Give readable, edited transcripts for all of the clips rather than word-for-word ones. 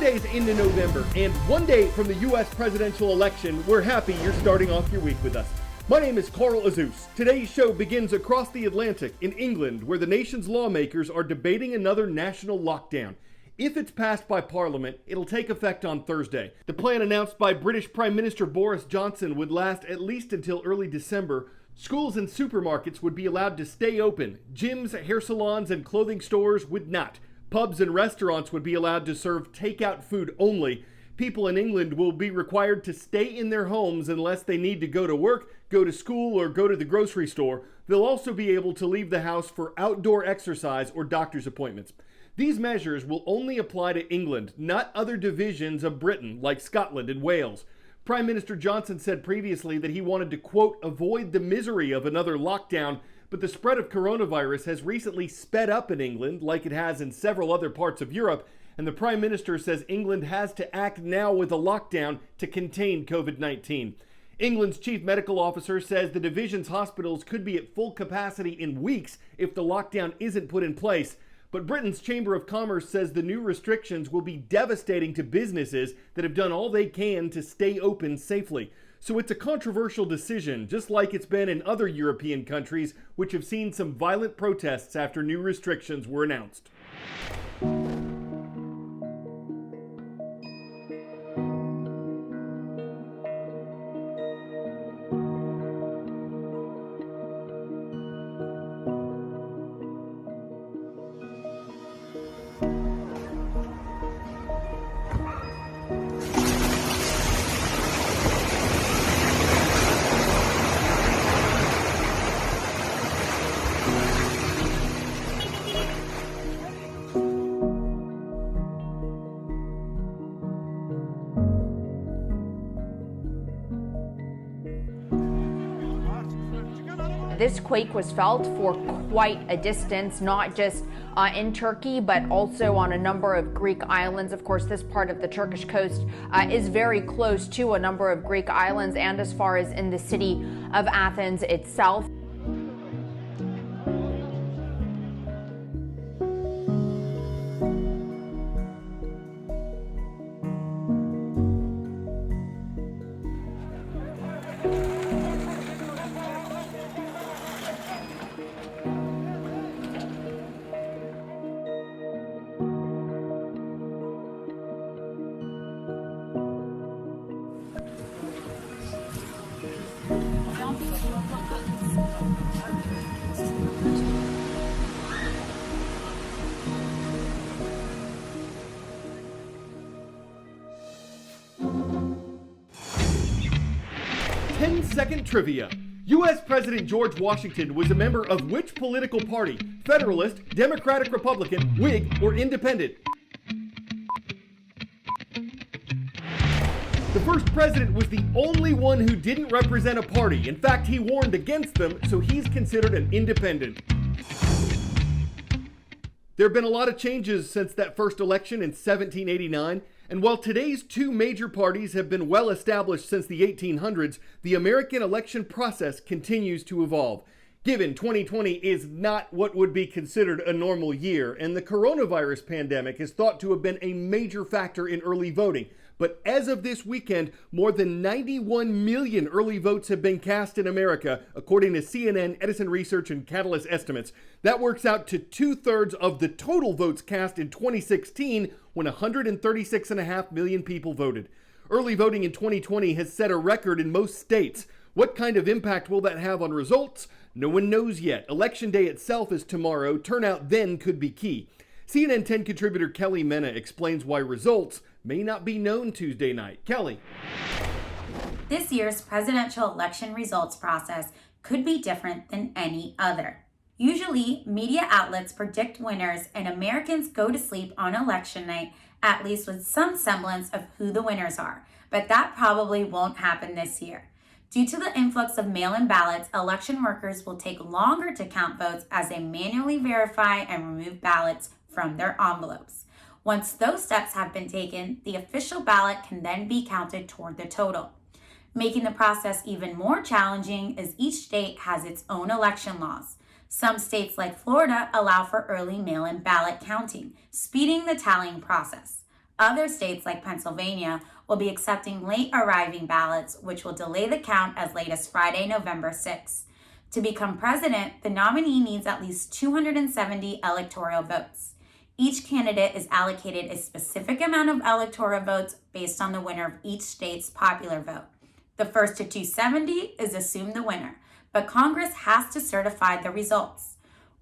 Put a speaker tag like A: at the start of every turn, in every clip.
A: days into November and 1 day from the U.S. presidential election, we're happy you're starting off your week with us. My name is Carl Azus. Today's show begins across the Atlantic in England, where the nation's lawmakers are debating another national lockdown. If it's passed by Parliament, it'll take effect on Thursday. The plan announced by British Prime Minister Boris Johnson would last at least until early December. Schools and supermarkets would be allowed to stay open. Gyms, hair salons, and clothing stores would not. Pubs and restaurants would be allowed to serve takeout food only. People in England will be required to stay in their homes unless they need to go to work, go to school, or go to the grocery store. They'll also be able to leave the house for outdoor exercise or doctor's appointments. These measures will only apply to England, not other divisions of Britain like Scotland and Wales. Prime Minister Johnson said previously that he wanted to, quote, avoid the misery of another lockdown, but the spread of coronavirus has recently sped up in England, like it has in several other parts of Europe, and the Prime Minister says England has to act now with a lockdown to contain COVID-19. England's chief medical officer says the division's hospitals could be at full capacity in weeks if the lockdown isn't put in place. But Britain's Chamber of Commerce says the new restrictions will be devastating to businesses that have done all they can to stay open safely. So it's a controversial decision, just like it's been in other European countries, which have seen some violent protests after new restrictions were announced.
B: This quake was felt for quite a distance, not just in Turkey, but also on a number of Greek islands. Of course, this part of the Turkish coast is very close to a number of Greek islands and as far as in the city of Athens itself.
A: Second trivia. U.S. President George Washington was a member of which political party? Federalist, Democratic Republican, Whig, or Independent? The first president was the only one who didn't represent a party. In fact, he warned against them, so he's considered an independent. There have been a lot of changes since that first election in 1789. And while today's two major parties have been well established since the 1800s, the American election process continues to evolve. Given 2020 is not what would be considered a normal year, and the coronavirus pandemic is thought to have been a major factor in early voting. But as of this weekend, more than 91 million early votes have been cast in America, according to CNN, Edison Research, and Catalyst estimates. That works out to 2/3 of the total votes cast in 2016, when 136.5 million people voted. Early voting in 2020 has set a record in most states. What kind of impact will that have on results? No one knows yet. Election day itself is tomorrow. Turnout then could be key. CNN 10 contributor Kelly Mena explains why results may not be known Tuesday night. Kelly.
C: This year's presidential election results process could be different than any other. Usually, media outlets predict winners and Americans go to sleep on election night, at least with some semblance of who the winners are. But that probably won't happen this year. Due to the influx of mail-in ballots, election workers will take longer to count votes as they manually verify and remove ballots from their envelopes. Once those steps have been taken, the official ballot can then be counted toward the total. Making the process even more challenging is each state has its own election laws. Some states like Florida allow for early mail-in ballot counting, speeding the tallying process. Other states like Pennsylvania will be accepting late arriving ballots, which will delay the count as late as Friday, November 6th. To become president, the nominee needs at least 270 electoral votes. Each candidate is allocated a specific amount of electoral votes based on the winner of each state's popular vote. The first to 270 is assumed the winner, but Congress has to certify the results.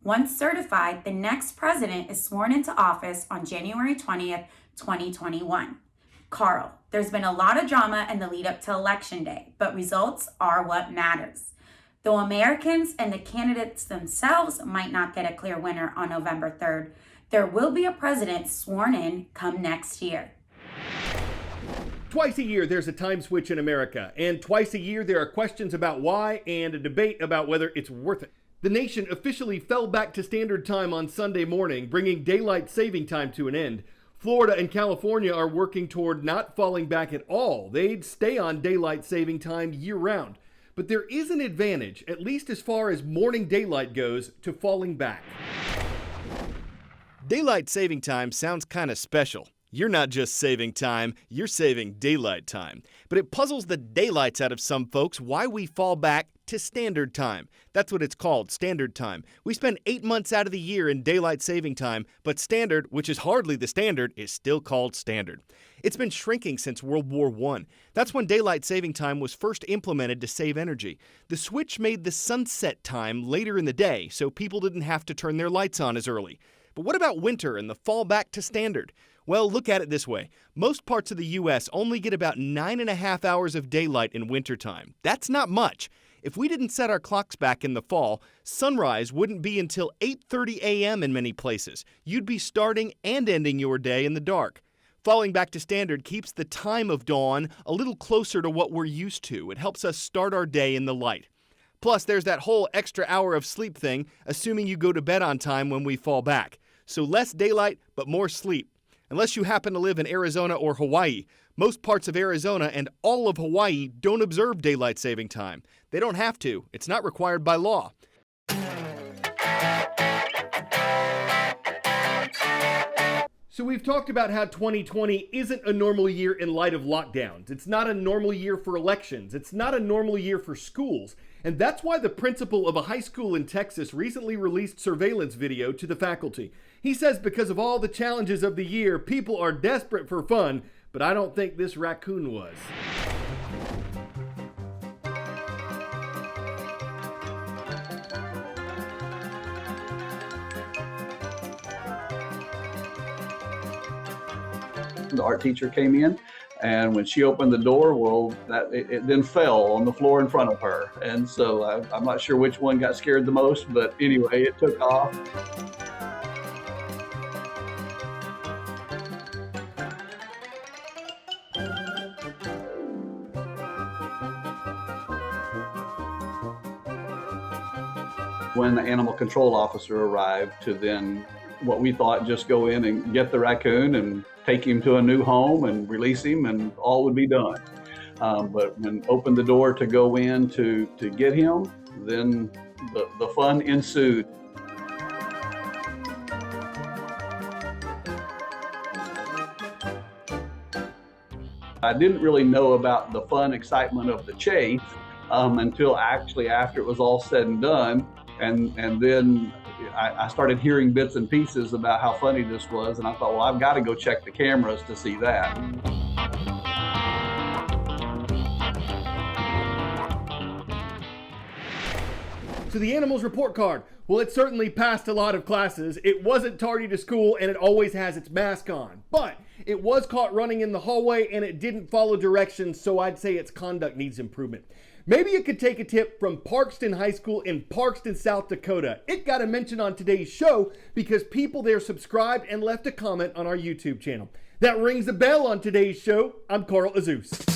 C: Once certified, the next president is sworn into office on January 20th, 2021. Carl, there's been a lot of drama in the lead up to Election Day, but results are what matters. Though Americans and the candidates themselves might not get a clear winner on November 3rd, there will be a president sworn in come next year.
A: Twice a year there's a time switch in America, and twice a year there are questions about why and a debate about whether it's worth it. The nation officially fell back to standard time on Sunday morning, bringing daylight saving time to an end. Florida and California are working toward not falling back at all. They'd stay on daylight saving time year-round. But there is an advantage, at least as far as morning daylight goes, to falling back.
D: Daylight saving time sounds kind of special. You're not just saving time, you're saving daylight time. But it puzzles the daylights out of some folks why we fall back to standard time. That's what it's called, standard time. We spend 8 months out of the year in daylight saving time, but standard, which is hardly the standard, is still called standard. It's been shrinking since World War I. That's when daylight saving time was first implemented to save energy. The switch made the sunset time later in the day, so people didn't have to turn their lights on as early. But what about winter and the fall back to standard? Well, look at it this way. Most parts of the U.S. only get about 9.5 hours of daylight in wintertime. That's not much. If we didn't set our clocks back in the fall, sunrise wouldn't be until 8:30 a.m. in many places. You'd be starting and ending your day in the dark. Falling back to standard keeps the time of dawn a little closer to what we're used to. It helps us start our day in the light. Plus, there's that whole extra hour of sleep thing, assuming you go to bed on time when we fall back. So less daylight, but more sleep. Unless you happen to live in Arizona or Hawaii. Most parts of Arizona and all of Hawaii don't observe daylight saving time. They don't have to. It's not required by law.
A: So we've talked about how 2020 isn't a normal year in light of lockdowns. It's not a normal year for elections. It's not a normal year for schools. And that's why the principal of a high school in Texas recently released surveillance video to the faculty. He says because of all the challenges of the year, people are desperate for fun, but I don't think this raccoon was.
E: The art teacher came in, and when she opened the door, well, it then fell on the floor in front of her. And so I'm not sure which one got scared the most, but anyway, it took off. When the animal control officer arrived to then, what we thought, just go in and get the raccoon and take him to a new home and release him and all would be done. But when opened the door to go in to get him, then the fun ensued. I didn't really know about the fun excitement of the chase until actually after it was all said and done. And then I started hearing bits and pieces about how funny this was, and I thought, well, I've got to go check the cameras to see that.
A: So the animal's report card. Well, it certainly passed a lot of classes. It wasn't tardy to school, and it always has its mask on. But it was caught running in the hallway, and it didn't follow directions, so I'd say its conduct needs improvement. Maybe it could take a tip from Parkston High School in Parkston, South Dakota. It got a mention on today's show because people there subscribed and left a comment on our YouTube channel. That rings a bell on today's show. I'm Carl Azus.